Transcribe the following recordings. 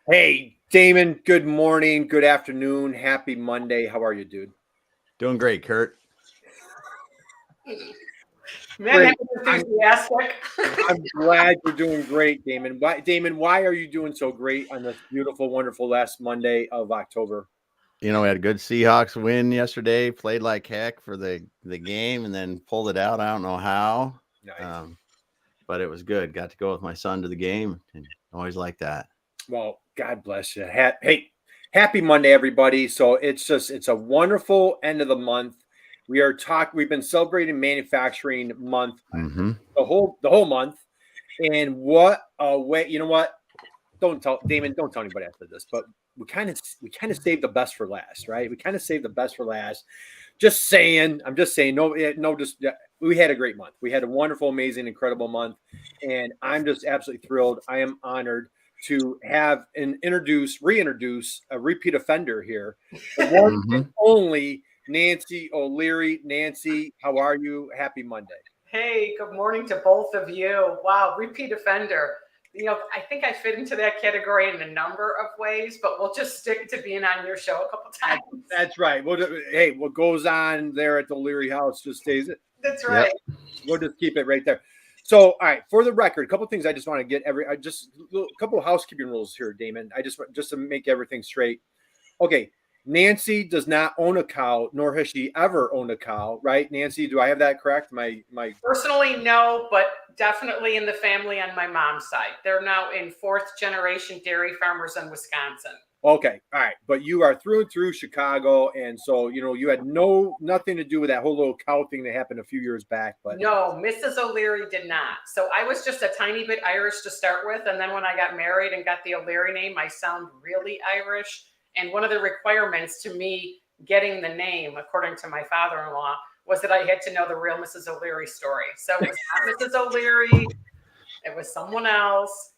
Hey, Damon, good morning, good afternoon, happy Monday. How are you, dude? Doing great, Kurt. Man, Great. that was enthusiastic. I'm glad you're doing great, Damon. Why are you doing so great on this beautiful, wonderful last Monday of October? We had a good Seahawks win yesterday. Played like heck for the game, and then pulled it out. I don't know how, Nice. but it was good. Got to go with my son to the game, and always like that. Well, God bless you. Hey, happy Monday, everybody. So it's a wonderful end of the month. We've been celebrating manufacturing month, Mm-hmm. the whole month. And what a way, you know what? Don't tell Damon, don't tell anybody after this, but we kind of saved the best for last, right? We kind of saved the best for last. Just saying, I'm just saying, no, just we had a great month. We had a wonderful, amazing, incredible month, and I'm just absolutely thrilled. I am honored to have reintroduce a repeat offender here, the one and only Nancy O'Leary. Nancy, how are you? Happy Monday. Hey, good morning to both of you. Wow, repeat offender. I think I fit into that category in a number of ways, but we'll just stick to being on your show a couple times. That's right. Hey, what goes on there at the Leary house just stays it. That's right. Yep. We'll just keep it right there. So, all right, for the record, a couple things I just want to get a couple of housekeeping rules here, Damon. I just to make everything straight. Okay, Nancy does not own a cow, nor has she ever owned a cow, right? Nancy, do I have that correct? My Personally, no, but definitely in the family on my mom's side. They're now in fourth generation dairy farmers in Wisconsin. Okay, all right, but you are through and through Chicago, and so you had nothing to do with that whole little cow thing that happened a few years back. But no, Mrs. O'Leary did not. So I was just a tiny bit Irish to start with, and then when I got married and got the O'Leary name, I sound really Irish. And one of the requirements to me getting the name, according to my father-in-law, was that I had to know the real Mrs. O'Leary story. So it was not Mrs. O'Leary, it was someone else.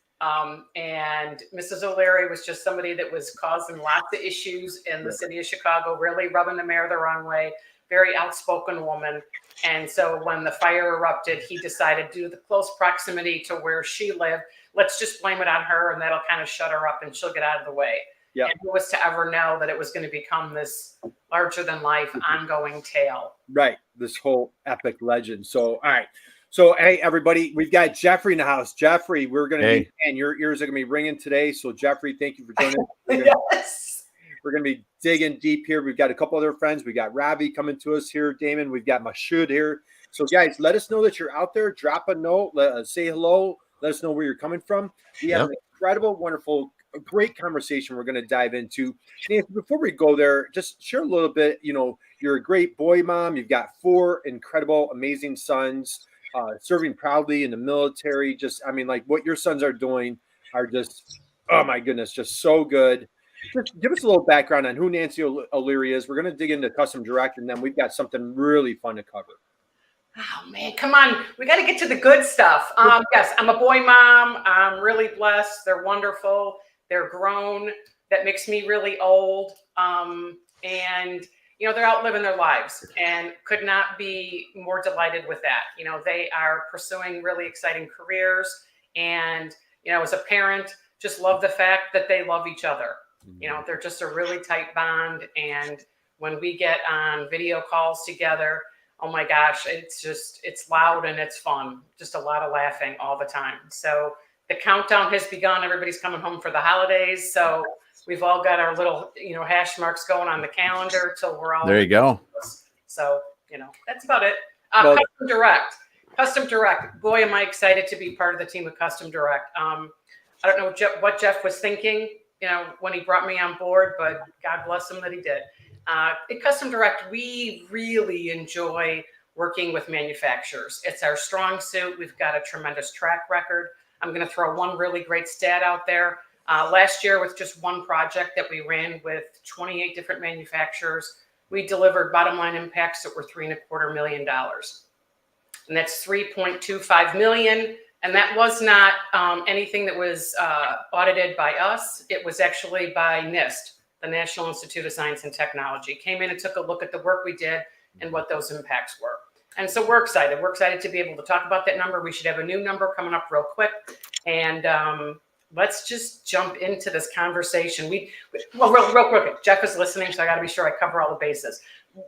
And Mrs. O'Leary was just somebody that was causing lots of issues in the city of Chicago, really rubbing the mayor the wrong way, very outspoken woman. And so when the fire erupted, he decided, due to the close proximity to where she lived, let's just blame it on her, and that'll kind of shut her up and she'll get out of the way. Yep. And who was to ever know that it was going to become this larger than life ongoing tale? Right. This whole epic legend. So, all right. So, hey, everybody, we've got Jeffrey in the house. Jeffrey, we're going to be, and your ears are going to be ringing today. So, Jeffrey, thank you for joining us. We're going to be digging deep here. We've got a couple other friends. We got Ravi coming to us here, Damon. We've got Mashud here. So, guys, let us know that you're out there. Drop a note. Say hello. Let us know where you're coming from. We have an incredible, wonderful, great conversation we're going to dive into. Nancy, before we go there, just share a little bit. You're a great boy mom. You've got 4 incredible, amazing sons. Serving proudly in the military. What your sons are doing are just, oh my goodness, just so good. Just give us a little background on who Nancy O'Leary is. We're going to dig into custom direct, and then we've got something really fun to cover. Oh man, come on. We got to get to the good stuff. Yes, I'm a boy mom. I'm really blessed. They're wonderful. They're grown. That makes me really old. And they're out living their lives, and could not be more delighted with that. They are pursuing really exciting careers, and, as a parent, just love the fact that they love each other. They're just a really tight bond. And when we get on video calls together, oh my gosh, it's loud and it's fun. Just a lot of laughing all the time. So the countdown has begun. Everybody's coming home for the holidays. So we've all got our little, hash marks going on the calendar till we're all there. You go. So, that's about it. Custom Direct. Boy, am I excited to be part of the team of Custom Direct. I don't know what Jeff was thinking, when he brought me on board, but God bless him that he did. At Custom Direct, we really enjoy working with manufacturers. It's our strong suit. We've got a tremendous track record. I'm going to throw one really great stat out there. Last year, with just one project that we ran with 28 different manufacturers, we delivered bottom line impacts that were $3.25 million. And that's $3.25 million. And that was not anything that was audited by us. It was actually by NIST, the National Institute of Science and Technology. Came in and took a look at the work we did and what those impacts were. And so we're excited. We're excited to be able to talk about that number. We should have a new number coming up real quick. And let's just jump into this conversation. Well, real quick, Jeff is listening, so I got to be sure I cover all the bases.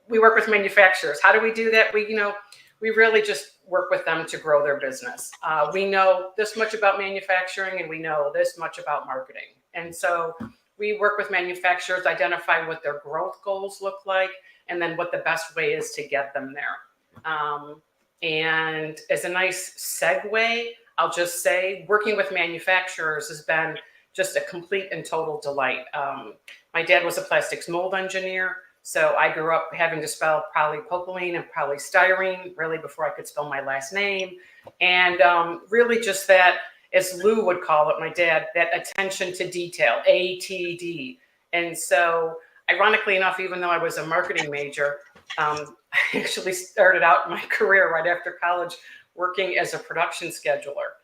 We work with manufacturers. How do we do that? We really just work with them to grow their business. We know this much about manufacturing, and we know this much about marketing. And so we work with manufacturers, identify what their growth goals look like, and then what the best way is to get them there. And as a nice segue, I'll just say working with manufacturers has been just a complete and total delight. My dad was a plastics mold engineer, so I grew up having to spell polypropylene and polystyrene really before I could spell my last name. And really just that, as Lou would call it, my dad, that attention to detail, ATD. And so ironically enough, even though I was a marketing major, I actually started out my career right after college working as a production scheduler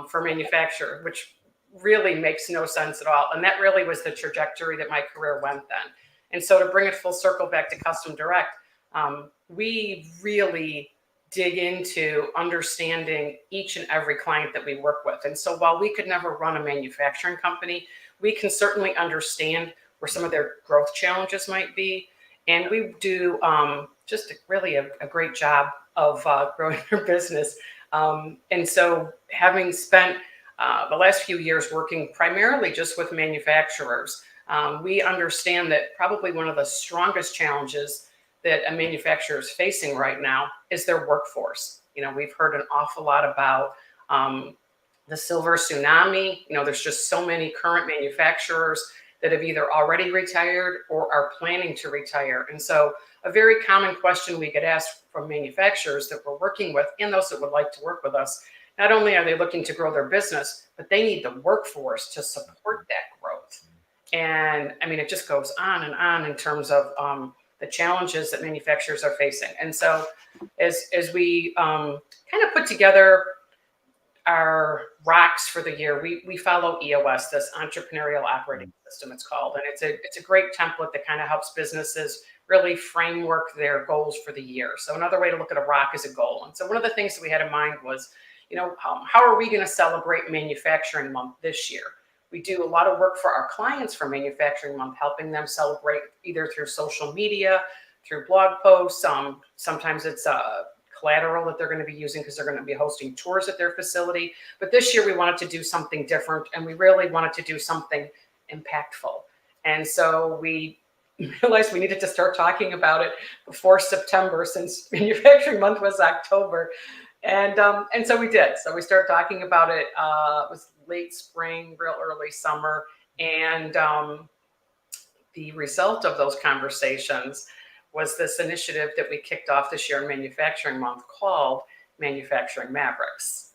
for manufacturer, which really makes no sense at all. And that really was the trajectory that my career went then. And so to bring it full circle back to Custom Direct, we really dig into understanding each and every client that we work with. And so while we could never run a manufacturing company, we can certainly understand where some of their growth challenges might be. And we do just really a great job of growing their business. And so having spent the last few years working primarily just with manufacturers, we understand that probably one of the strongest challenges that a manufacturer is facing right now is their workforce. We've heard an awful lot about the silver tsunami. There's just so many current manufacturers that have either already retired or are planning to retire. And so a very common question we get asked from manufacturers that we're working with and those that would like to work with us, not only are they looking to grow their business, but they need the workforce to support that growth. And I mean, it just goes on and on in terms of the challenges that manufacturers are facing. And so as we kind of put together our rocks for the year, we follow EOS, this entrepreneurial operating system it's called. And it's a great template that kind of helps businesses really framework their goals for the year. So another way to look at a rock is a goal. And so one of the things that we had in mind was, how are we going to celebrate Manufacturing Month this year? We do a lot of work for our clients for Manufacturing Month, helping them celebrate either through social media, through blog posts. Sometimes it's collateral that they're going to be using because they're going to be hosting tours at their facility. But this year we wanted to do something different, and we really wanted to do something impactful. And so we realized we needed to start talking about it before September, since Manufacturing Month was October. And so we did. So we started talking about it. It was late spring, real early summer. And the result of those conversations was this initiative that we kicked off this year in Manufacturing Month called Manufacturing Mavericks.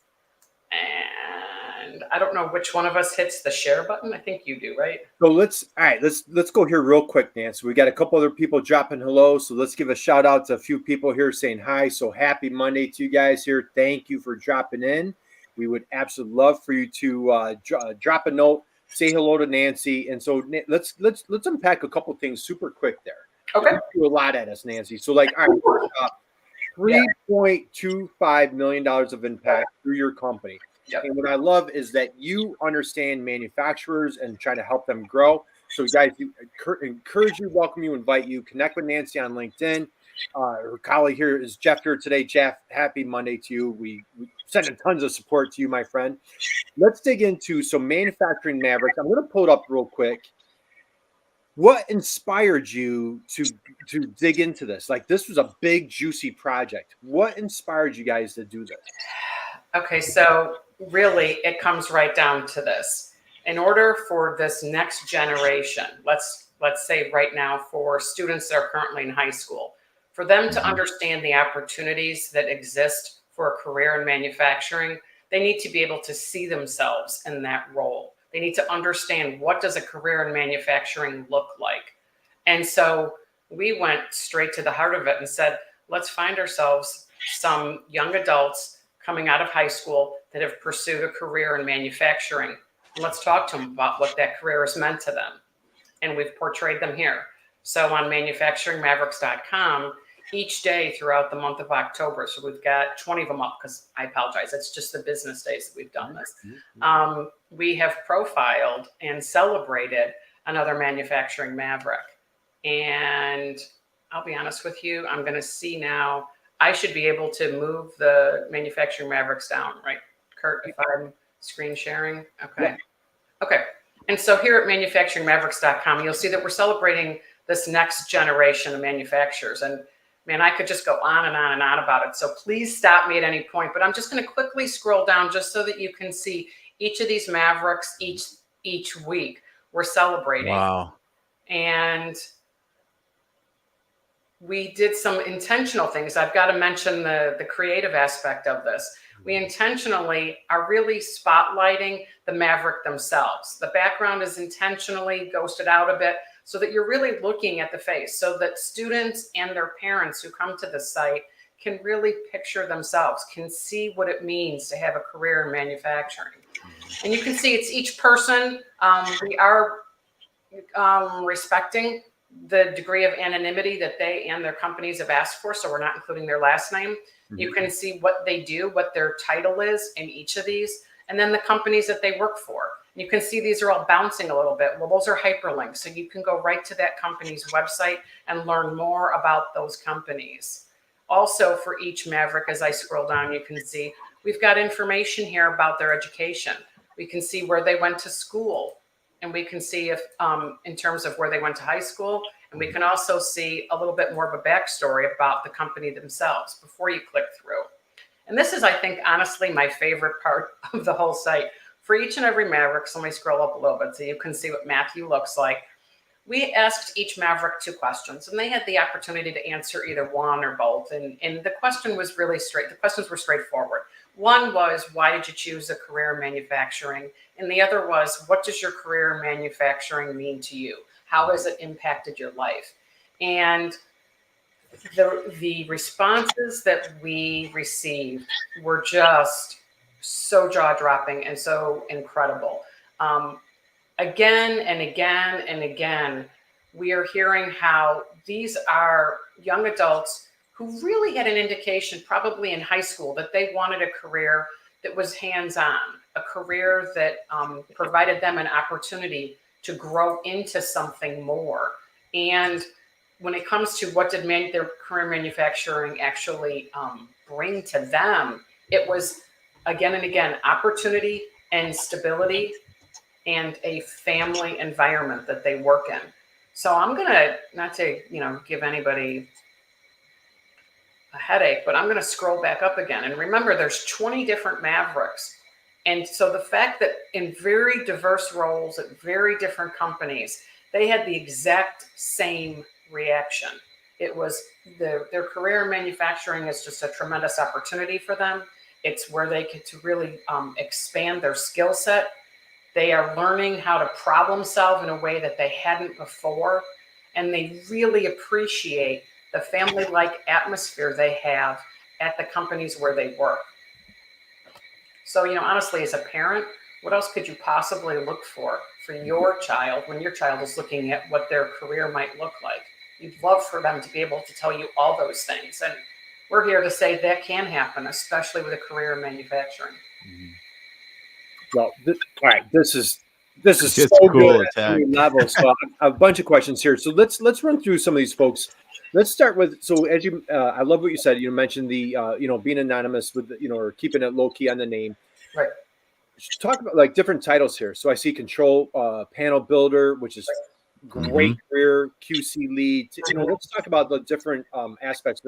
And I don't know which one of us hits the share button. I think you do, right? So let's go here real quick, Nancy. We got a couple other people dropping hello. So let's give a shout out to a few people here saying hi. So happy Monday to you guys here. Thank you for dropping in. We would absolutely love for you to drop a note, say hello to Nancy. And so let's unpack a couple things super quick there. Okay. You do a lot at us, Nancy. So all right, $3.25 million of impact through your company. Yep. And what I love is that you understand manufacturers and trying to help them grow. So guys, encourage you, welcome you, invite you, connect with Nancy on LinkedIn. Her colleague here is Jeff here today. Jeff, happy Monday to you. We sending tons of support to you, my friend. Let's dig into some Manufacturing Mavericks. I'm going to pull it up real quick. What inspired you to dig into this? Like, this was a big, juicy project. What inspired you guys to do this? Okay, so really it comes right down to this. In order for this next generation, let's say right now for students that are currently in high school, for them to understand the opportunities that exist for a career in manufacturing, they need to be able to see themselves in that role. They need to understand, what does a career in manufacturing look like? And so we went straight to the heart of it and said, let's find ourselves some young adults coming out of high school that have pursued a career in manufacturing. And let's talk to them about what that career has meant to them. And we've portrayed them here. So on manufacturingmavericks.com, each day throughout the month of October. So we've got 20 of them up, because I apologize, it's just the business days that we've done this. We have profiled and celebrated another manufacturing maverick. And I'll be honest with you, I'm going to see now, I should be able to move the manufacturing mavericks down, right, Kurt, if I'm screen sharing? Okay. Yeah. Okay. And so here at manufacturingmavericks.com, you'll see that we're celebrating this next generation of manufacturers. And man, I could just go on and on and on about it. So please stop me at any point, but I'm just going to quickly scroll down just so that you can see each of these mavericks each week we're celebrating. Wow. And we did some intentional things. I've got to mention the creative aspect of this. We intentionally are really spotlighting the maverick themselves. The background is intentionally ghosted out a bit so that you're really looking at the face, so that students and their parents who come to the site can really picture themselves, can see what it means to have a career in manufacturing. And you can see it's each person. We are respecting the degree of anonymity that they and their companies have asked for, so we're not including their last name. You can see what they do, what their title is in each of these, and then the companies that they work for. You can see these are all bouncing a little bit. Well, those are hyperlinks, so you can go right to that company's website and learn more about those companies. Also, for each maverick, as I scroll down, you can see we've got information here about their education. We can see where they went to school, and we can see if in terms of where they went to high school, and we can also see a little bit more of a backstory about the company themselves before you click through. And this is, I think, honestly, my favorite part of the whole site. For each and every maverick, so let me scroll up a little bit so you can see what Matthew looks like. We asked each maverick 2 questions, and they had the opportunity to answer either one or both. And the question was really the questions were straightforward. One was, why did you choose a career in manufacturing? And the other was, what does your career in manufacturing mean to you? How has it impacted your life? And the responses that we received were just so jaw-dropping and so incredible. Again and again and again, we are hearing how these are young adults who really had an indication, probably in high school, that they wanted a career that was hands-on, a career that provided them an opportunity to grow into something more. And when it comes to what did their career manufacturing actually bring to them, it was, again and again, opportunity and stability and a family environment that they work in. So I'm going to, not to give anybody a headache, but I'm going to scroll back up again. And remember, there's 20 different mavericks. And so the fact that in very diverse roles at very different companies, they had the exact same reaction. It was their career in manufacturing is just a tremendous opportunity for them. It's where they get to really expand their skill set. They are learning how to problem solve in a way that they hadn't before. And they really appreciate the family-like atmosphere they have at the companies where they work. So, honestly, as a parent, what else could you possibly look for your child when your child is looking at what their career might look like? You'd love for them to be able to tell you all those things. And we're here to say that can happen, especially with a career in manufacturing. Well, all right, this is so cool good at so many levels. So I have a bunch of questions here. So let's run through some of these folks. Let's start with, so as you, I love what you said. You mentioned the, being anonymous with, or keeping it low key on the name. Right. Talk about like different titles here. So I see control panel builder, which is great career, QC lead. Let's talk about the different aspects.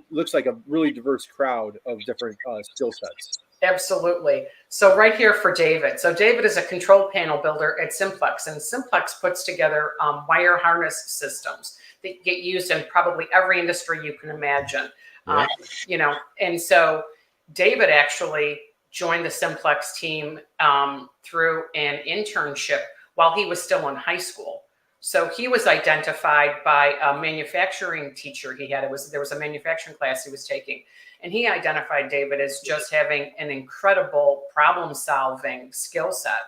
Looks like a really diverse crowd of different skill sets. Absolutely. So right here for David. So David is a control panel builder at Simplex, and Simplex puts together wire harness systems that get used in probably every industry you can imagine. Yeah. And so David actually joined the Simplex team through an internship while he was still in high school. So he was identified by a manufacturing teacher he had. There was a manufacturing class he was taking. And he identified David as just having an incredible problem-solving skill set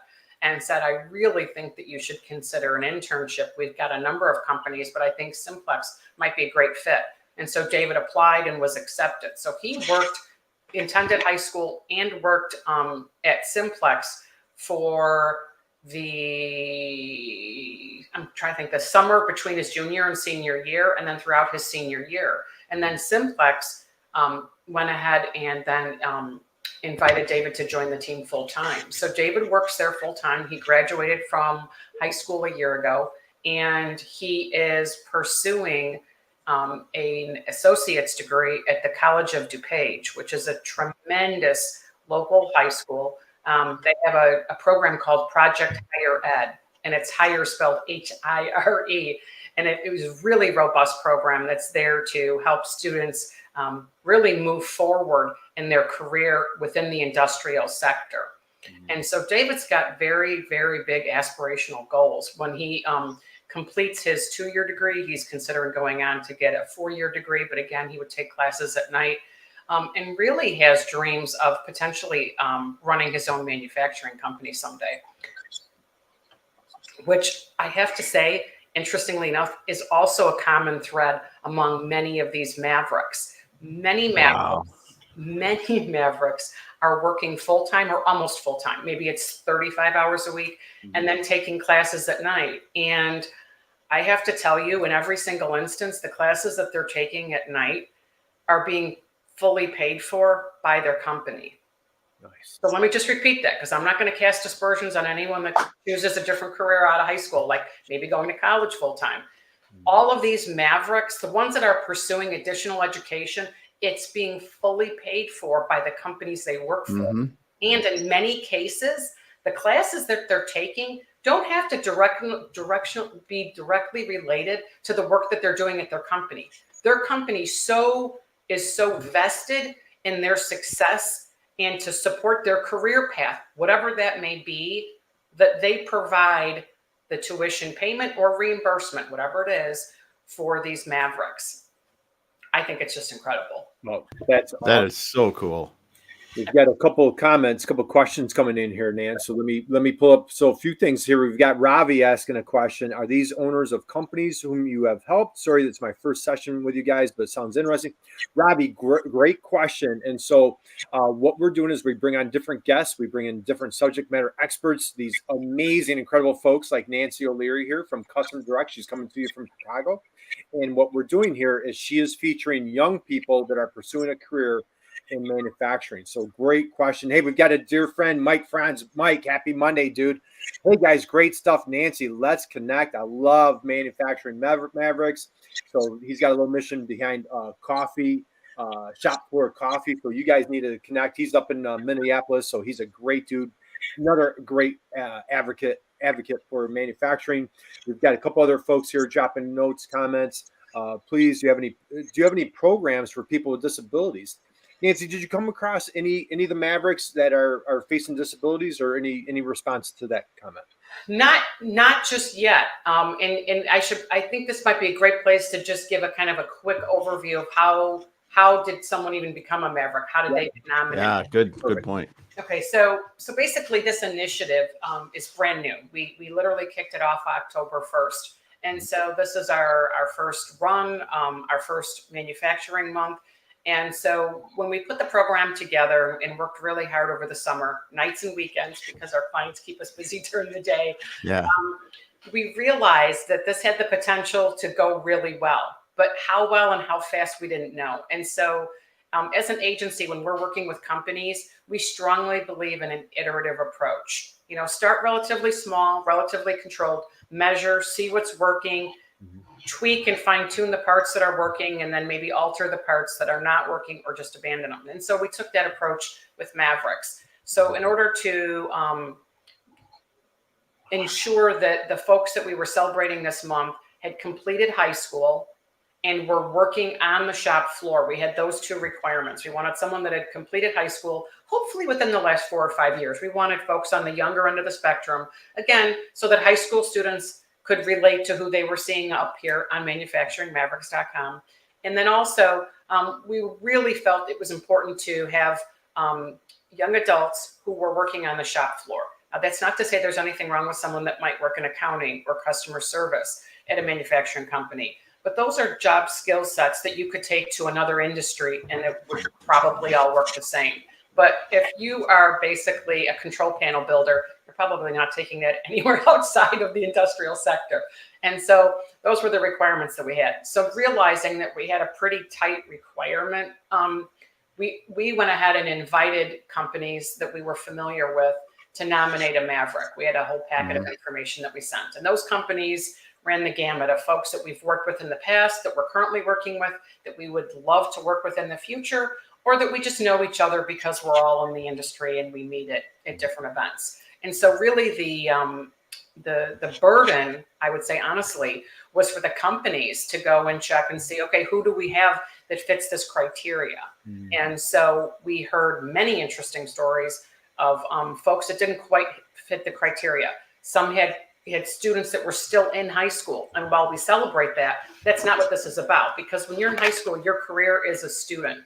and said, I really think that you should consider an internship. We've got a number of companies, but I think Simplex might be a great fit. And so David applied and was accepted. So he attended high school and worked at Simplex for I'm trying to think, the summer between his junior and senior year, and then throughout his senior year. And then Simplex went ahead and then invited David to join the team full time. So David works there full time. He graduated from high school a year ago, and he is pursuing an associate's degree at the College of DuPage, which is a tremendous local high school. They have a program called Project Higher Ed, and it's higher spelled H-I-R-E. And it was a really robust program that's there to help students really move forward in their career within the industrial sector. And so David's got very, very big aspirational goals. When he completes his 2-year degree, he's considering going on to get a 4-year degree. But again, he would take classes at night. And really has dreams of potentially running his own manufacturing company someday, which I have to say, interestingly enough, is also a common thread among many of these Mavericks. Many Mavericks are working full-time or almost full-time. Maybe it's 35 hours a week and then taking classes at night. And I have to tell you, in every single instance, the classes that they're taking at night are being fully paid for by their company. Nice. So let me just repeat that, because I'm not going to cast aspersions on anyone that chooses a different career out of high school, like maybe going to college full time. All of these Mavericks, the ones that are pursuing additional education, it's being fully paid for by the companies they work for. And in many cases, the classes that they're taking don't have to be directly related to the work that they're doing at their company. Their company is so vested in their success and to support their career path, whatever that may be, that they provide the tuition payment or reimbursement, whatever it is, for these Mavericks. I think it's just incredible. Well, that is so cool. We've got a couple of comments, a couple of questions coming in here, Nan. So let me pull up. So a few things here. We've got Ravi asking a question. Are these owners of companies whom you have helped? Sorry, that's my first session with you guys, but it sounds interesting. Ravi, great question. And so what we're doing is we bring on different guests. We bring in different subject matter experts, these amazing, incredible folks like Nancy O'Leary here from Custom Direct. She's coming to you from Chicago. And what we're doing here is she is featuring young people that are pursuing a career in manufacturing. So great question. Hey, we've got a dear friend, Mike Franz. Mike, happy Monday, dude. Hey guys, great stuff. Nancy, let's connect. I love manufacturing Mavericks. So he's got a little mission behind coffee, shop for coffee. So you guys need to connect. He's up in Minneapolis. So he's a great dude. Another great advocate for manufacturing. We've got a couple other folks here dropping notes, comments. Please, do you have any programs for people with disabilities? Nancy, did you come across any of the Mavericks that are facing disabilities, or any response to that comment? Not just yet. And I think this might be a great place to just give a kind of a quick overview of how did someone even become a Maverick? How did they get nominated? Yeah, good point. Okay, so basically this initiative is brand new. We literally kicked it off October 1st. And so this is our first run, our first manufacturing month. And so when we put the program together and worked really hard over the summer, nights and weekends, because our clients keep us busy during the day, we realized that this had the potential to go really well. But how well and how fast, we didn't know. And so as an agency, when we're working with companies, we strongly believe in an iterative approach. Start relatively small, relatively controlled, measure, see what's working, tweak and fine tune the parts that are working, and then maybe alter the parts that are not working or just abandon them. And so we took that approach with Mavericks. So in order to ensure that the folks that we were celebrating this month had completed high school and were working on the shop floor, we had those two requirements. We wanted someone that had completed high school, hopefully within the last 4 or 5 years. We wanted folks on the younger end of the spectrum, again, so that high school students could relate to who they were seeing up here on manufacturingmavericks.com. And then also, we really felt it was important to have young adults who were working on the shop floor. That's not to say there's anything wrong with someone that might work in accounting or customer service at a manufacturing company. but those are job skill sets that you could take to another industry and it would probably all work the same. But if you are basically a control panel builder, you're probably not taking that anywhere outside of the industrial sector. And so those were the requirements that we had. So realizing that we had a pretty tight requirement, we went ahead and invited companies that we were familiar with to nominate a Maverick. We had a whole packet of information that we sent. And those companies ran the gamut of folks that we've worked with in the past, that we're currently working with, that we would love to work with in the future, or that we just know each other because we're all in the industry and we meet at different events. And so really the burden, I would say honestly, was for the companies to go and check and see, okay, who do we have that fits this criteria? And so we heard many interesting stories of folks that didn't quite fit the criteria. Some had students that were still in high school. And while we celebrate that, that's not what this is about. Because when you're in high school, your career is a student.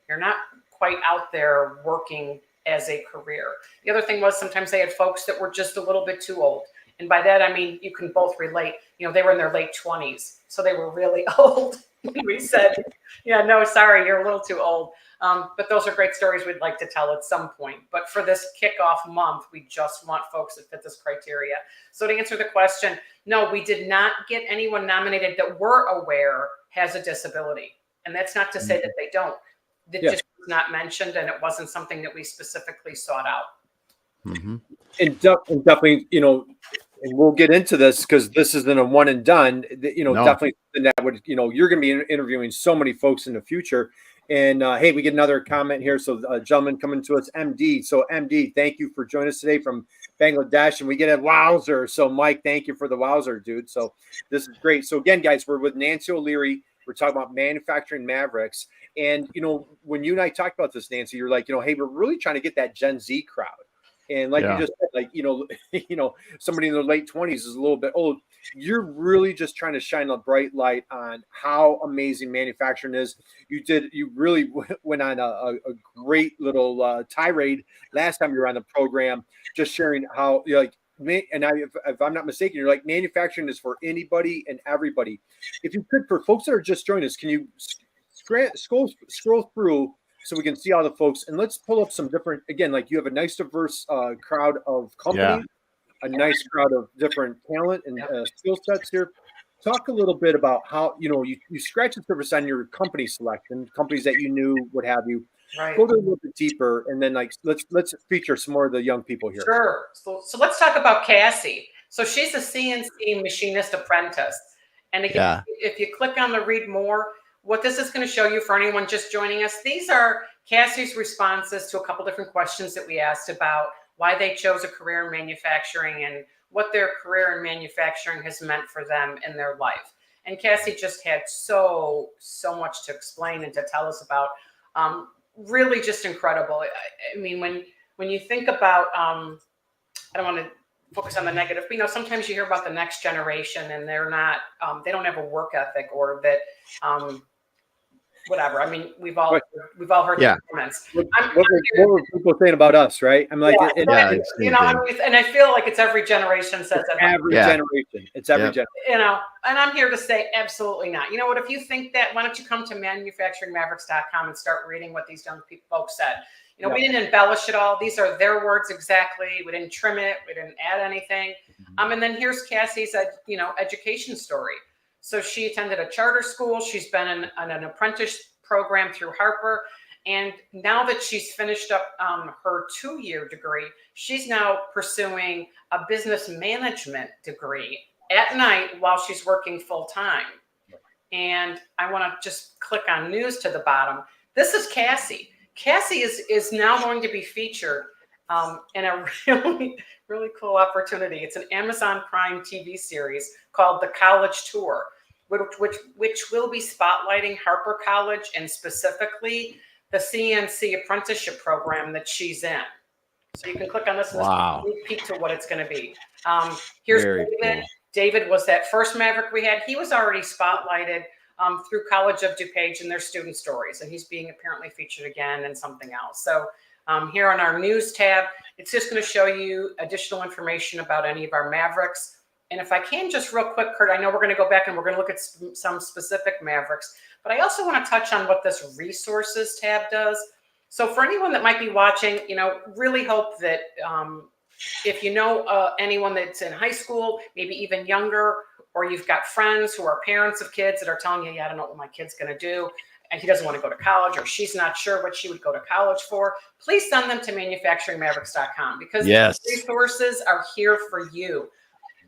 You're not quite out there working as a career. The other thing was sometimes they had folks that were just a little bit too old. And by that, I mean, you can both relate. You know, they were in their late 20s. So they were really old. We said, yeah, no, sorry, you're a little too old. But those are great stories we'd like to tell at some point. But for this kickoff month, we just want folks that fit this criteria. So to answer the question, no, we did not get anyone nominated that we're aware has a disability. And that's not to say that they don't. It just was not mentioned, and it wasn't something that we specifically sought out. And definitely, you know, and we'll get into this because this isn't a one and done. You know, definitely that would, you know, you're going to be interviewing so many folks in the future. And hey, we get another comment here. So a gentleman coming to us, MD. So MD, thank you for joining us today from Bangladesh. And we get a wowzer. So Mike, thank you for the wowzer, dude. So this is great. So again, guys, we're with Nancy O'Leary. We're talking about manufacturing Mavericks. And, you know, when you and I talked about this, Nancy, you're like, you know, hey, we're really trying to get that Gen Z crowd. And like you just said, like, you know, somebody in their late 20s is a little bit old. You're really just trying to shine a bright light on how amazing manufacturing is. You really went on a great little tirade last time you were on the program, just sharing how you're like, and if I'm not mistaken, you're like, manufacturing is for anybody and everybody. If you could, for folks that are just joining us, can you scroll through so we can see all the folks, and let's pull up some different, again, like you have a nice diverse crowd of companies, a nice crowd of different talent and skill sets here. Talk a little bit about how, you know, you scratch the surface on your company selection, companies that you knew would have you. Right. Go a little bit deeper, and then like let's feature some more of the young people here. Sure. So let's talk about Cassie. So she's a CNC machinist apprentice. And again, if you click on the read more, what this is going to show you for anyone just joining us, these are Cassie's responses to a couple different questions that we asked about why they chose a career in manufacturing and what their career in manufacturing has meant for them in their life. And Cassie just had so much to explain and to tell us about. Really just incredible. I mean, when you think about, I don't want to focus on the negative, but, you know, sometimes you hear about the next generation and they're not, they don't have a work ethic, or that, whatever. I mean, we've all heard the comments. What were people saying about us, right? I'm like, you know, and I feel like it's every generation says that. Every generation. It's every generation. You know, and I'm here to say absolutely not. You know what? If you think that, why don't you come to manufacturingmavericks.com and start reading what these young folks said? You know, we didn't embellish it all. These are their words exactly. We didn't trim it. We didn't add anything. And then here's Cassie's, education story. So she attended a charter school. She's been in an apprentice program through Harper. And now that she's finished up her 2-year degree, she's now pursuing a business management degree at night while she's working full time. And I want to just click on news to the bottom. This is Cassie. Cassie is now going to be featured in a really cool opportunity. It's an Amazon Prime TV series called The College Tour, which will be spotlighting Harper College and specifically the CNC apprenticeship program that she's in. So you can click on this and sneak peek to what it's going to be. Here's David. Cool. David was that first Maverick we had. He was already spotlighted through College of DuPage and their student stories, and he's being apparently featured again in something else. So here on our news tab, it's just going to show you additional information about any of our Mavericks. And if I can just real quick, Kurt, I know we're going to go back and we're going to look at some specific Mavericks, but I also want to touch on what this resources tab does. So for anyone that might be watching, really hope that if you know anyone that's in high school, maybe even younger, or you've got friends who are parents of kids that are telling you, yeah, I don't know what my kid's going to do, and he doesn't want to go to college, or she's not sure what she would go to college for, please send them to manufacturingmavericks.com, because Yes. these resources are here for you.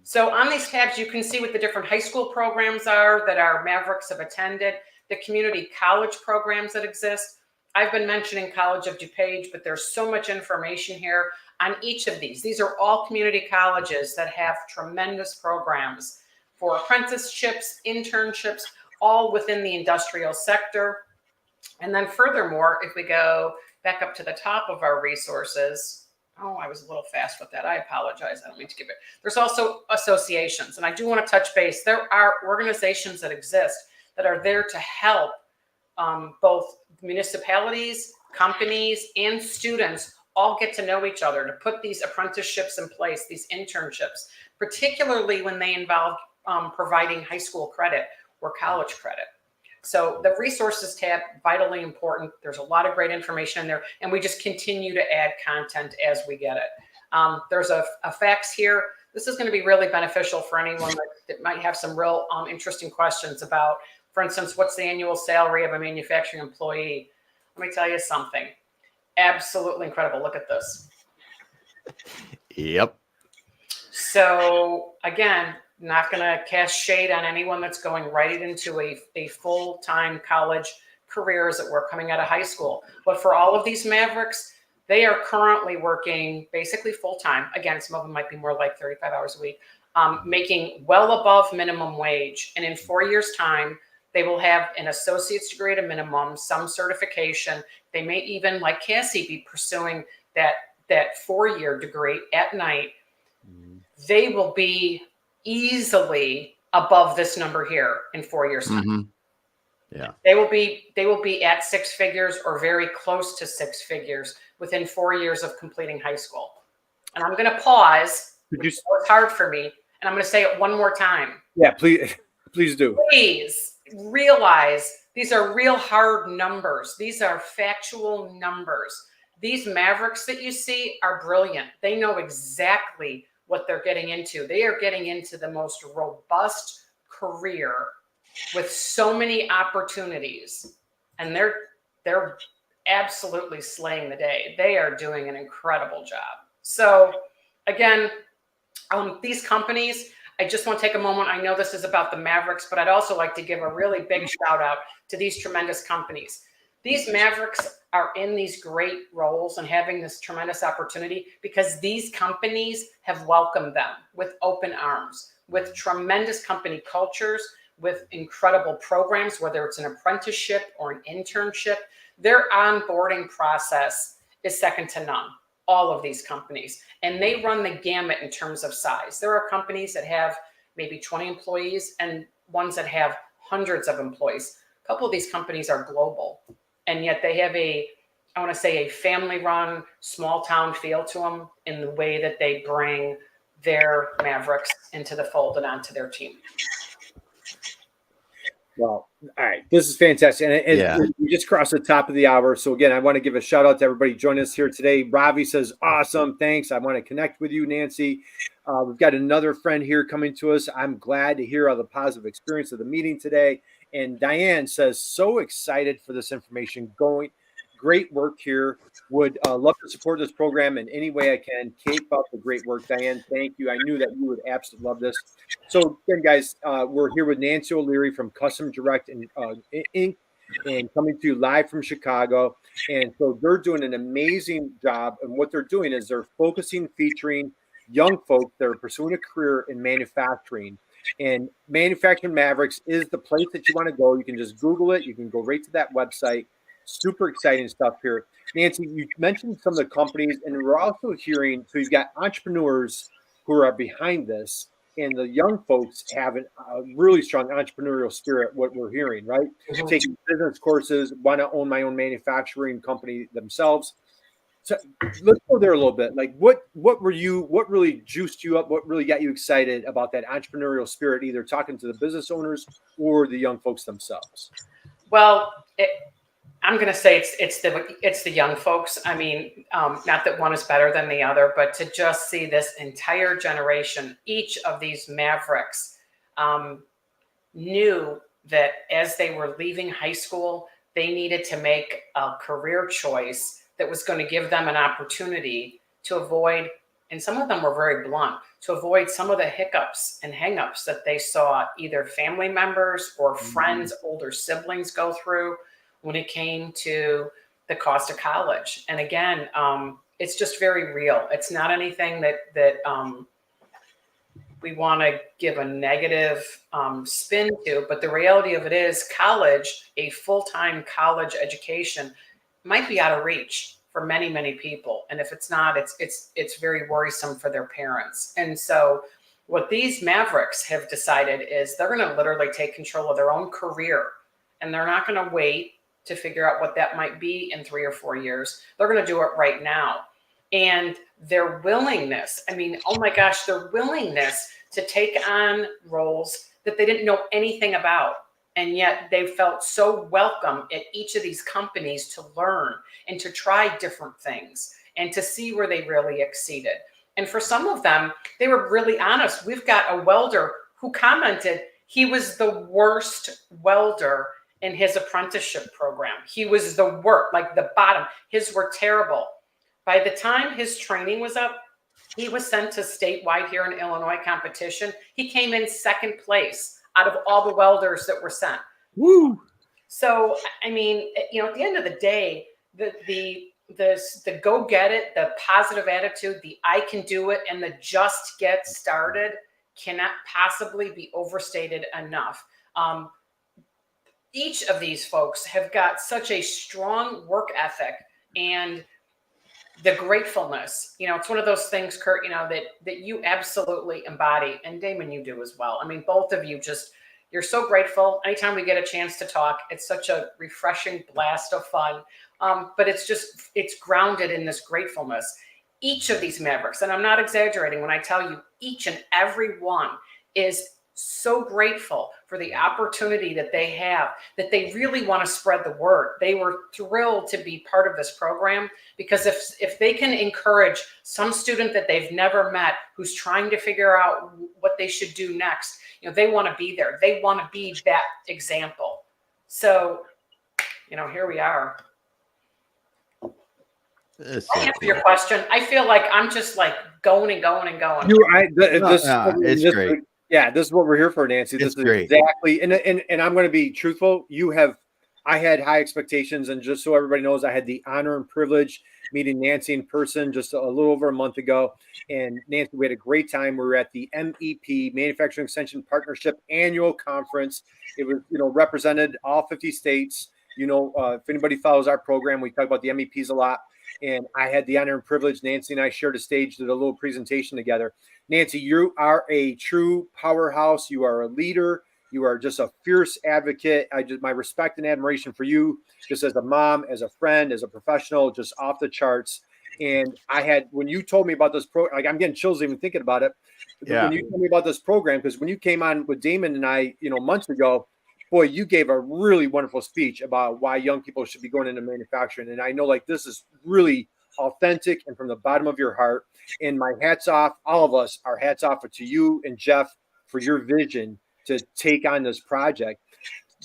So on these tabs, you can see what the different high school programs are that our Mavericks have attended, the community college programs that exist. I've been mentioning College of DuPage, but there's so much information here on each of these. These are all community colleges that have tremendous programs for apprenticeships, internships, all within the industrial sector. And then furthermore, if we go back up to the top of our resources, oh, I was a little fast with that. I apologize. I don't mean to give it. There's also associations. And I do want to touch base. There are organizations that exist that are there to help both municipalities, companies, and students all get to know each other, to put these apprenticeships in place, these internships, particularly when they involve providing high school credit or college credit. So the resources tab, vitally important. There's a lot of great information in there, and we just continue to add content as we get it. There's a fax here. This is going to be really beneficial for anyone that might have some real interesting questions about, for instance, what's the annual salary of a manufacturing employee? Let me tell you something. Absolutely incredible. Look at this. Yep. So again, not going to cast shade on anyone that's going right into a full-time college career as it were coming out of high school. But for all of these Mavericks, they are currently working basically full-time. Again, some of them might be more like 35 hours a week, making well above minimum wage. And in 4 years' time, they will have an associate's degree at a minimum, some certification. They may even, like Cassie, be pursuing that 4-year degree at night. They will be easily above this number here in 4 years' time. Mm-hmm. Yeah. They will be at 6 figures or very close to 6 figures within 4 years of completing high school. And I'm going to pause. It's hard for me, and I'm going to say it one more time. Yeah, please do. Please realize these are real hard numbers. These are factual numbers. These Mavericks that you see are brilliant. They know exactly what they're getting into. They are getting into the most robust career with so many opportunities, and they're absolutely slaying the day. They are doing an incredible job. So again, these companies, I just want to take a moment. I know this is about the Mavericks, but I'd also like to give a really big shout out to these tremendous companies. These Mavericks are in these great roles and having this tremendous opportunity because these companies have welcomed them with open arms, with tremendous company cultures, with incredible programs, whether it's an apprenticeship or an internship. Their onboarding process is second to none, all of these companies. And they run the gamut in terms of size. There are companies that have maybe 20 employees and ones that have hundreds of employees. A couple of these companies are global, and yet they have a family-run, small-town feel to them in the way that they bring their Mavericks into the fold and onto their team. Well, all right. This is fantastic. And we just crossed the top of the hour. So again, I want to give a shout out to everybody joining us here today. Ravi says, awesome. Thanks. I want to connect with you, Nancy. We've got another friend here coming to us. I'm glad to hear all the positive experience of the meeting today. And Diane says, so excited for this information going. Great work here. Would love to support this program in any way I can. Keep up the great work, Diane. Thank you. I knew that you would absolutely love this. So again, guys, we're here with Nancy O'Leary from Custom Direct Inc. and coming to you live from Chicago. And so they're doing an amazing job. And what they're doing is they're featuring young folks that are pursuing a career in manufacturing. And Manufacturing Mavericks is the place that you want to go. You can just Google it. You can go right to that website. Super exciting stuff here. Nancy, you mentioned some of the companies, and we're also hearing, so you've got entrepreneurs who are behind this, and the young folks have a really strong entrepreneurial spirit, what we're hearing, right? Mm-hmm. Taking business courses, want to own my own manufacturing company themselves. So let's go there a little bit. Like what really juiced you up? What really got you excited about that entrepreneurial spirit, either talking to the business owners or the young folks themselves? Well, I'm going to say it's the young folks. I mean, not that one is better than the other, but to just see this entire generation, each of these Mavericks knew that as they were leaving high school, they needed to make a career choice that was going to give them an opportunity to avoid, and some of them were very blunt, to avoid some of the hiccups and hangups that they saw either family members or friends, older siblings go through when it came to the cost of college. And again, it's just very real. It's not anything that we want to give a negative spin to, but the reality of it is college, a full-time college education, might be out of reach for many, many people. And if it's not, it's very worrisome for their parents. And so what these Mavericks have decided is they're going to literally take control of their own career, and they're not going to wait to figure out what that might be in 3 or 4 years. They're going to do it right now. And their willingness, I mean, oh my gosh, their willingness to take on roles that they didn't know anything about. And yet they felt so welcome at each of these companies to learn and to try different things and to see where they really exceeded. And for some of them, they were really honest. We've got a welder who commented he was the worst welder in his apprenticeship program. He was the worst, like the bottom. His were terrible. By the time his training was up, he was sent to statewide here in Illinois competition. He came in second place out of all the welders that were sent. Woo! So, I mean, you know, at the end of the day, the go get it, the positive attitude, the I can do it, and the just get started cannot possibly be overstated enough. Each of these folks have got such a strong work ethic and the gratefulness. You know, it's one of those things, Kurt, you know, that you absolutely embody, and Damon, you do as well. I mean, both of you you're so grateful. Anytime we get a chance to talk, it's such a refreshing blast of fun. But it's grounded in this gratefulness. Each of these Mavericks, and I'm not exaggerating when I tell you, each and every one is so grateful for the opportunity that they have, that they really want to spread the word. They were thrilled to be part of this program, because if they can encourage some student that they've never met who's trying to figure out what they should do next, you know, they want to be there. They want to be that example. So, you know, here we are. I answer your question. I feel like I'm just like going and going and going. It's great. Yeah, this is what we're here for, Nancy. This is great. Exactly. And I'm going to be truthful. I had high expectations, and just so everybody knows, I had the honor and privilege meeting Nancy in person just a little over a month ago. And Nancy, we had a great time. We were at the MEP, Manufacturing Extension Partnership Annual Conference. It was, you know, represented all 50 states. You know, if anybody follows our program, we talk about the MEPs a lot. And I had the honor and privilege. Nancy and I shared a stage, did a little presentation together. Nancy, you are a true powerhouse. You are a leader. You are just a fierce advocate. My respect and admiration for you, just as a mom, as a friend, as a professional, just off the charts. And when you told me about this like I'm getting chills even thinking about it. Yeah. When you told me about this program, because when you came on with Damon and I, you know, months ago, boy, you gave a really wonderful speech about why young people should be going into manufacturing. And I know, like, this is really authentic and from the bottom of your heart. And my hat's off, all of us, our hats off to you and Jeff for your vision to take on this project.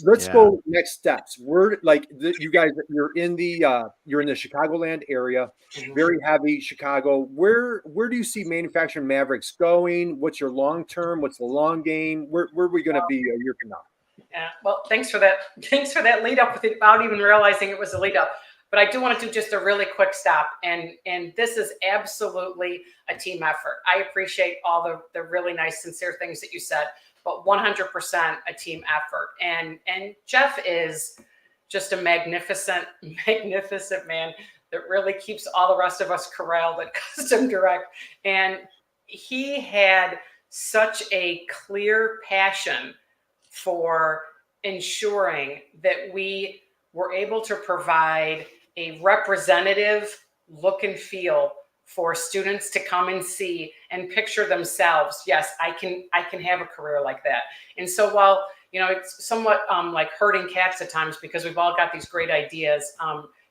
Let's go next steps. You guys, you're in the Chicagoland area, very heavy Chicago. Where do you see Manufacturing Mavericks going? What's your long term? What's the long game? Where are we going to be a year from now? Yeah, well, thanks for that. Thanks for that lead up without even realizing it was a lead up. But I do want to do just a really quick stop. And this is absolutely a team effort. I appreciate all the really nice, sincere things that you said, but 100% a team effort. And Jeff is just a magnificent man that really keeps all the rest of us corralled at Custom Direct. And he had such a clear passion for ensuring that we were able to provide a representative look and feel for students to come and see and picture themselves. Yes, I can have a career like that. And so while, it's somewhat like herding cats at times because we've all got these great ideas,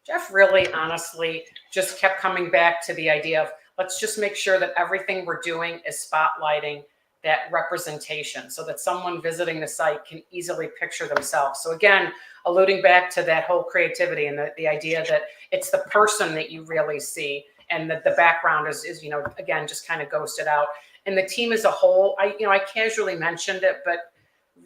Jeff really honestly just kept coming back to the idea of let's just make sure that everything we're doing is spotlighting that representation so that someone visiting the site can easily picture themselves. So again, alluding back to that whole creativity and the idea that it's the person that you really see and that the background is again, just kind of ghosted out. And the team as a whole, I casually mentioned it, but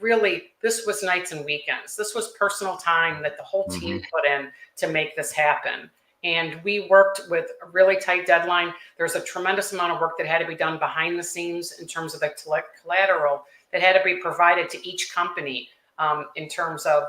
really this was nights and weekends. This was personal time that the whole team put in to make this happen. And we worked with a really tight deadline. There's a tremendous amount of work that had to be done behind the scenes in terms of the collateral that had to be provided to each company in terms of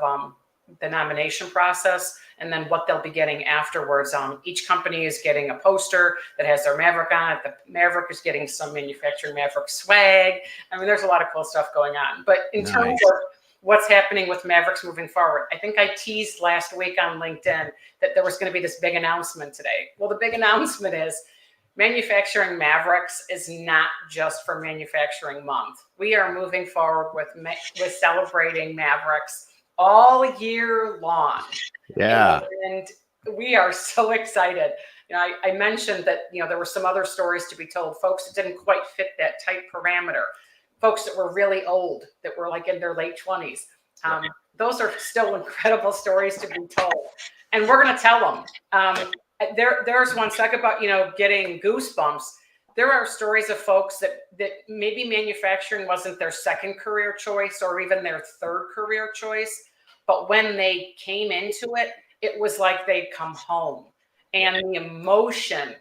the nomination process and then what they'll be getting afterwards. Each company is getting a poster that has their Maverick on it. The Maverick is getting some manufacturing Maverick swag. I mean, there's a lot of cool stuff going on. But in terms of what's happening with Mavericks moving forward, I think I teased last week on LinkedIn that there was going to be this big announcement today. Well, the big announcement is manufacturing Mavericks is not just for Manufacturing Month. We are moving forward with celebrating Mavericks all year long. Yeah. And we are so excited. I mentioned that, there were some other stories to be told, folks that didn't quite fit that tight parameter, folks that were really old, that were like in their late 20s. Those are still incredible stories to be told. And we're going to tell them. There's one talk about, getting goosebumps. There are stories of folks that maybe manufacturing wasn't their second career choice or even their third career choice. But when they came into it, it was like they'd come home. And the emotion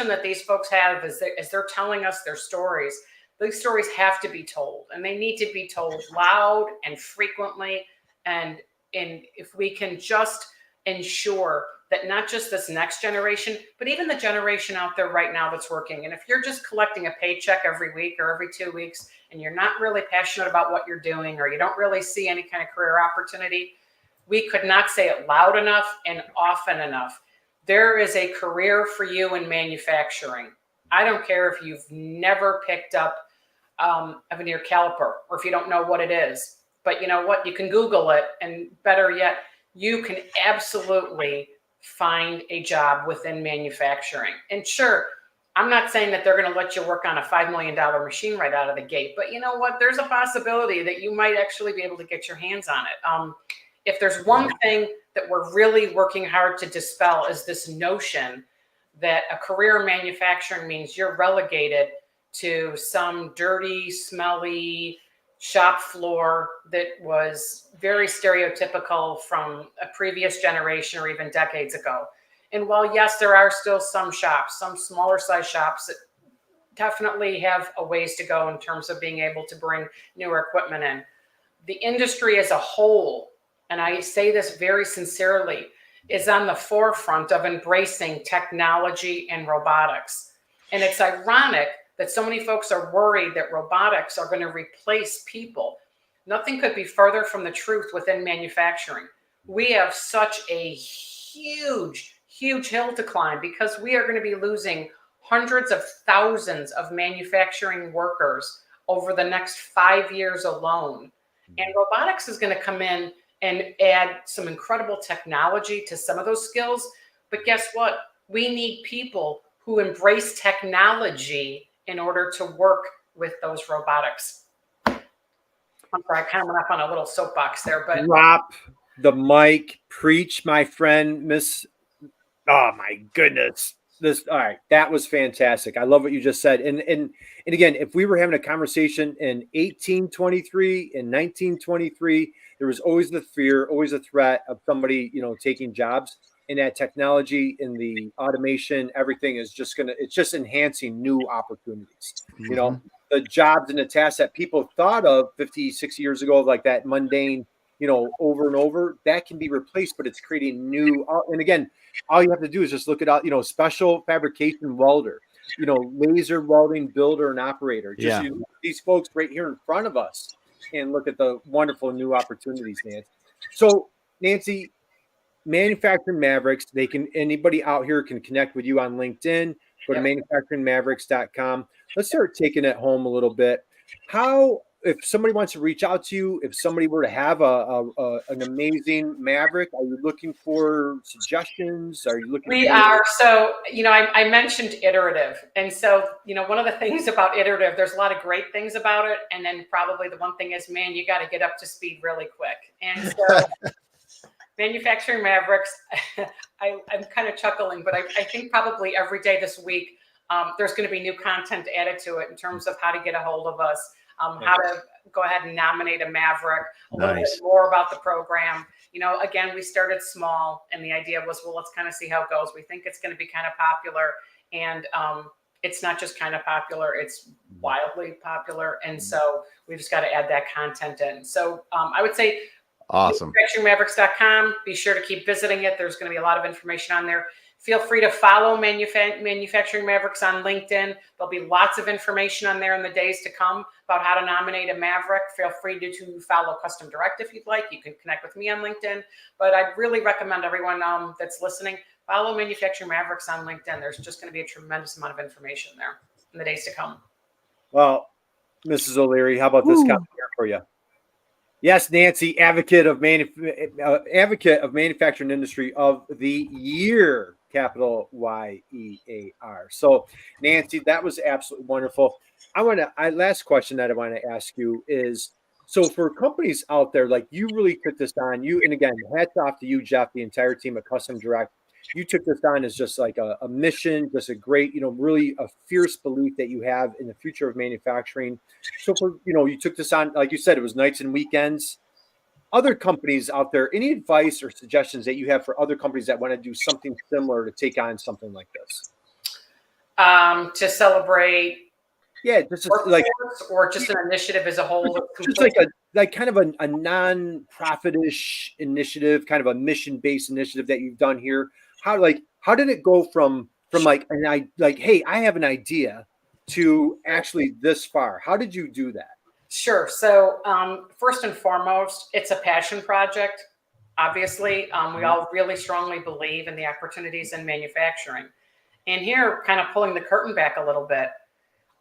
that these folks have as they're telling us their stories, these stories have to be told. And they need to be told loud and frequently. And if we can just ensure that not just this next generation, but even the generation out there right now that's working. And if you're just collecting a paycheck every week or every 2 weeks, and you're not really passionate about what you're doing, or you don't really see any kind of career opportunity, we could not say it loud enough and often enough. There is a career for you in manufacturing. I don't care if you've never picked up a veneer caliper or if you don't know what it is, but you know what? You can Google it, and better yet, you can absolutely find a job within manufacturing. And sure, I'm not saying that they're going to let you work on a $5 million machine right out of the gate, but you know what? There's a possibility that you might actually be able to get your hands on it. If there's one thing that we're really working hard to dispel is this notion that a career in manufacturing means you're relegated to some dirty, smelly shop floor that was very stereotypical from a previous generation or even decades ago. And while, yes, there are still some shops, some smaller size shops that definitely have a ways to go in terms of being able to bring newer equipment in, the industry as a whole, and I say this very sincerely, is on the forefront of embracing technology and robotics. And it's ironic that so many folks are worried that robotics are going to replace people. Nothing could be further from the truth within manufacturing. We have such a huge hill to climb because we are going to be losing hundreds of thousands of manufacturing workers over the next 5 years alone. And robotics is going to come in and add some incredible technology to some of those skills. But guess what? We need people who embrace technology in order to work with those robotics. I'm sorry, I kind of went up on a little soapbox there, but drop the mic, preach, my friend, Miss. Oh my goodness. All right, that was fantastic. I love what you just said. And again, if we were having a conversation in 1823 and 1923, there was always the fear, always a threat of somebody, taking jobs. And that technology and the automation, everything is just it's just enhancing new opportunities. The jobs and the tasks that people thought of 50, 60 years ago, like that mundane, over and over, that can be replaced, but it's creating new. And again, all you have to do is just look at, special fabrication welder, laser welding builder and operator. Just these folks right here in front of us, and look at the wonderful new opportunities, Nancy. So, Nancy, Manufacturing Mavericks, anybody out here can connect with you on LinkedIn. Go to manufacturingmavericks.com. Let's start taking it home a little bit. If somebody wants to reach out to you, if somebody were to have an amazing Maverick, are you looking for suggestions? Are you looking? We are. So, I mentioned iterative. And so, one of the things about iterative, there's a lot of great things about it. And then probably the one thing is, man, you got to get up to speed really quick. And so Manufacturing Mavericks, I'm kind of chuckling, but I think probably every day this week, there's going to be new content added to it in terms of how to get a hold of us, how to go ahead and nominate a Maverick, a little bit more about the program. Again, we started small, and the idea was, well, let's kind of see how it goes. We think it's going to be kind of popular, and it's not just kind of popular, it's wildly popular. And so we just got to add that content in. So I would say, awesome. Manufacturingmavericks.com. Be sure to keep visiting it. There's going to be a lot of information on there. Feel free to follow Manufacturing Mavericks on LinkedIn. There'll be lots of information on there in the days to come about how to nominate a Maverick. Feel free to follow Custom Direct if you'd like. You can connect with me on LinkedIn. But I'd really recommend everyone that's listening, follow Manufacturing Mavericks on LinkedIn. There's just going to be a tremendous amount of information there in the days to come. Well, Mrs. O'Leary, how about this comment here for you? Yes, Nancy, advocate of manufacturing industry of the year, capital YEAR. So, Nancy, that was absolutely wonderful. Last question that I want to ask you is, so for companies out there, like you really took this on, and again, hats off to you, Jeff, the entire team at Custom Direct. You took this on as just like a mission, just a great, really a fierce belief that you have in the future of manufacturing. So you took this on, like you said, it was nights and weekends. Other companies out there, any advice or suggestions that you have for other companies that want to do something similar to take on something like this? To celebrate, just or just an initiative as a whole. Just like kind of a non-profit-ish initiative, kind of a mission-based initiative that you've done here. How did it go from hey, I have an idea to actually this far? How did you do that? Sure. So first and foremost, it's a passion project. Obviously, we all really strongly believe in the opportunities in manufacturing. And here, kind of pulling the curtain back a little bit,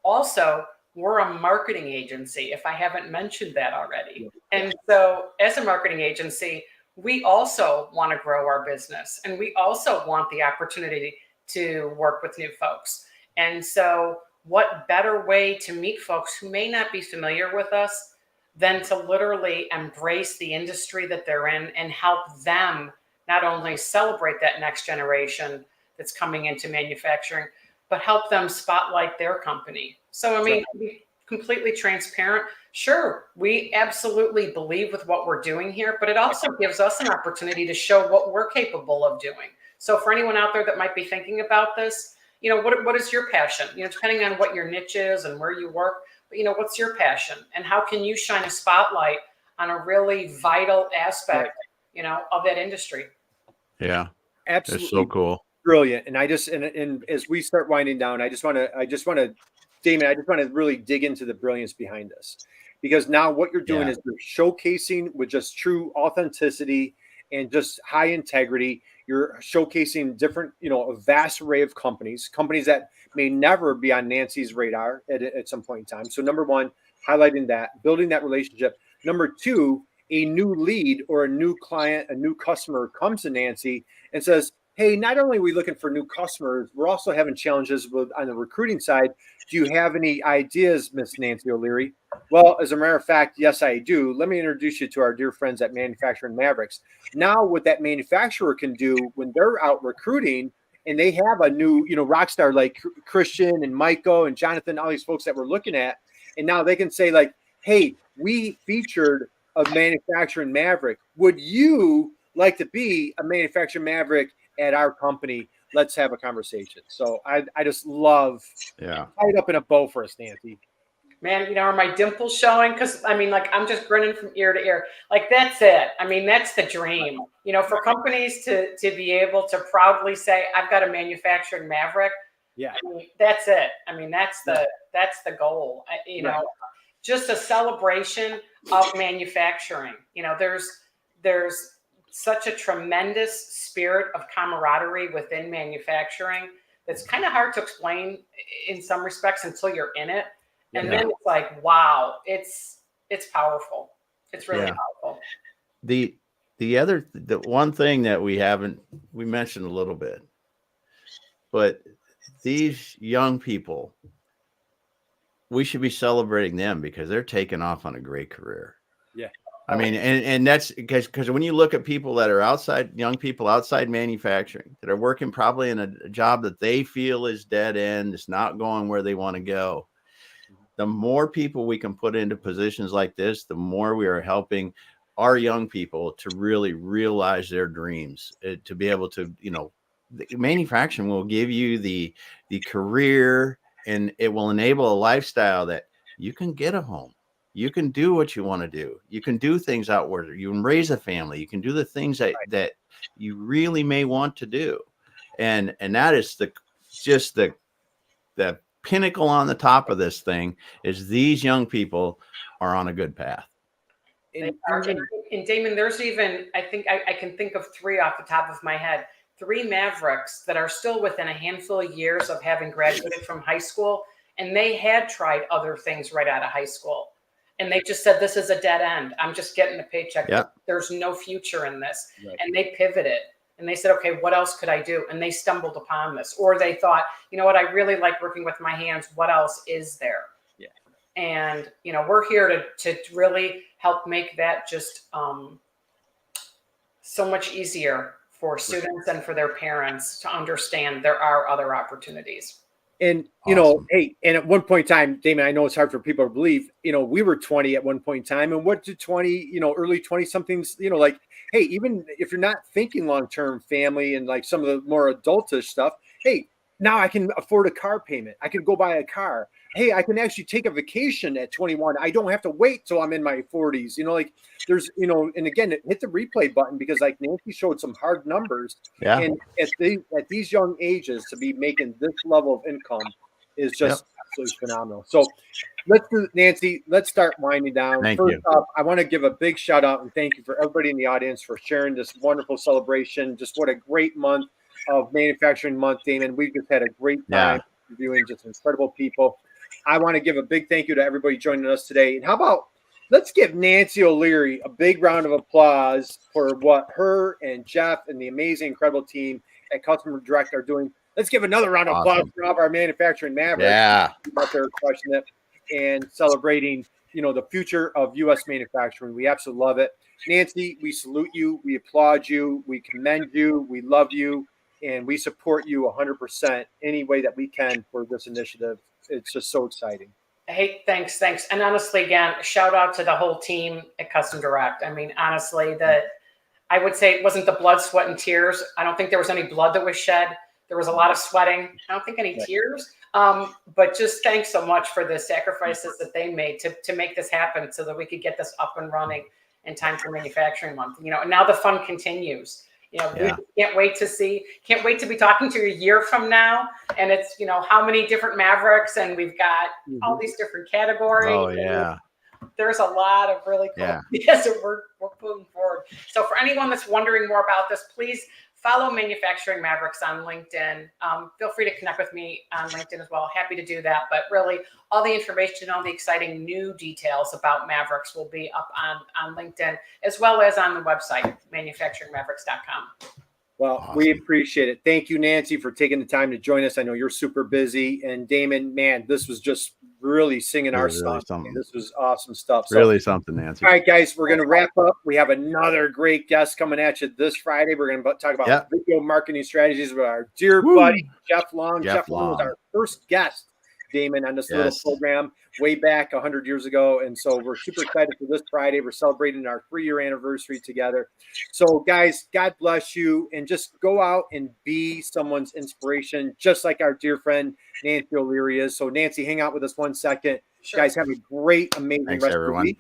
also, we're a marketing agency, if I haven't mentioned that already. And so as a marketing agency, we also want to grow our business, and we also want the opportunity to work with new folks. And so what better way to meet folks who may not be familiar with us than to literally embrace the industry that they're in and help them not only celebrate that next generation that's coming into manufacturing, but help them spotlight their company. So, to be completely transparent, sure, we absolutely believe with what we're doing here, but it also gives us an opportunity to show what we're capable of doing. So for anyone out there that might be thinking about this, what is your passion? Depending on what your niche is and where you work, but what's your passion? And how can you shine a spotlight on a really vital aspect, of that industry? Yeah, absolutely. It's so cool. Brilliant. And and as we start winding down, I just want to, Damon, I just want to really dig into the brilliance behind this, because now what you're doing is you're showcasing with just true authenticity and just high integrity. You're showcasing different, a vast array of companies that may never be on Nancy's radar at some point in time. So number one, highlighting that, building that relationship. Number two, a new lead or a new client, a new customer comes to Nancy and says, hey, not only are we looking for new customers, we're also having challenges on the recruiting side. Do you have any ideas, Miss Nancy O'Leary? Well, as a matter of fact, yes, I do. Let me introduce you to our dear friends at Manufacturing Mavericks. Now, what that manufacturer can do when they're out recruiting and they have a new, rock star like Christian and Michael and Jonathan, all these folks that we're looking at, and now they can say like, hey, we featured a Manufacturing Maverick. Would you like to be a Manufacturing Maverick at our company? Let's have a conversation. So I just love tie it up in a bow for us, Nancy. Man, are my dimples showing? Because I'm just grinning from ear to ear. Like, that's it. That's the dream. For companies to be able to proudly say, I've got a Manufacturing Maverick. Yeah. That's it. That's the goal. Just a celebration of manufacturing. There's such a tremendous spirit of camaraderie within manufacturing that's kind of hard to explain in some respects until you're in it. And then it's like, wow, it's powerful. It's really powerful. The one thing that we mentioned a little bit, but these young people, we should be celebrating them because they're taking off on a great career. Yeah. I mean, and that's because when you look at people that are young people outside manufacturing that are working probably in a job that they feel is dead end, it's not going where they want to go. The more people we can put into positions like this, the more we are helping our young people to really realize their dreams, to be able to, manufacturing will give you the career, and it will enable a lifestyle that you can get a home. You can do what you want to do. You can do things outward. You can raise a family. You can do the things that you really may want to do. And that is the pinnacle on the top of this thing is these young people are on a good path. And Damon, there's even, I think I can think of 3 off the top of my head, 3 Mavericks that are still within a handful of years of having graduated from high school. And they had tried other things right out of high school. And they just said, this is a dead end. I'm just getting a paycheck. Yep. There's no future in this. Right. And they pivoted and they said, okay, what else could I do? And they stumbled upon this. Or they thought, you know what, I really like working with my hands. What else is there? Yeah. And, we're here to really help make that just so much easier for students and for their parents to understand there are other opportunities. And, Awesome. Hey, and at one point in time, Damon, I know it's hard for people to believe, we were 20 at one point in time. And what did 20, early 20 somethings, like, hey, even if you're not thinking long-term family and like some of the more adultish stuff, hey, now I can afford a car payment. I can go buy a car. Hey, I can actually take a vacation at 21. I don't have to wait till I'm in my 40s. There's, and again, hit the replay button because like Nancy showed some hard numbers. Yeah. And at these young ages to be making this level of income is just absolutely phenomenal. So Nancy, let's start winding down. First off, I want to give a big shout out and thank you for everybody in the audience for sharing this wonderful celebration. Just what a great month of Manufacturing Month, Damon. We just had a great time reviewing just incredible people. I want to give a big thank you to everybody joining us today. And how about let's give Nancy O'Leary a big round of applause for what her and Jeff and the amazing, incredible team at Customer Direct are doing. Let's give another round of applause for all of our Manufacturing Mavericks. Yeah. Out there crushing it and celebrating, the future of U.S. manufacturing. We absolutely love it. Nancy, we salute you. We applaud you. We commend you. We love you. And we support you 100% any way that we can for this initiative. It's just so exciting. Hey, thanks. And honestly, again, shout out to the whole team at Custom Direct. I mean, honestly, I would say it wasn't the blood, sweat, and tears. I don't think there was any blood that was shed. There was a lot of sweating. I don't think any tears. But just thanks so much for the sacrifices that they made to make this happen so that we could get this up and running in time for Manufacturing Month. And now the fun continues. We can't wait to be talking to you a year from now. And it's, how many different Mavericks, and we've got all these different categories. Oh, yeah. There's a lot of really cool ideas that we're putting forward. So for anyone that's wondering more about this, please follow Manufacturing Mavericks on LinkedIn. Feel free to connect with me on LinkedIn as well. Happy to do that. But really, all the information, all the exciting new details about Mavericks will be up on LinkedIn, as well as on the website, manufacturingmavericks.com. Well, awesome. We appreciate it. Thank you, Nancy, for taking the time to join us. I know you're super busy. And Damon, man, this was just really singing our song. This was awesome stuff. So, really something, Nancy. All right, guys, we're going to wrap up. We have another great guest coming at you this Friday. We're going to talk about video marketing strategies with our dear buddy, Jeff Long. Jeff Long was our first guest, Damon, on this little program way back 100 years ago. And so we're super excited for this Friday. We're celebrating our 3-year anniversary together. So guys, God bless you, and just go out and be someone's inspiration, just like our dear friend Nancy O'Leary is. So Nancy, hang out with us 1 second. Sure. Guys, have a great, amazing rest of the week.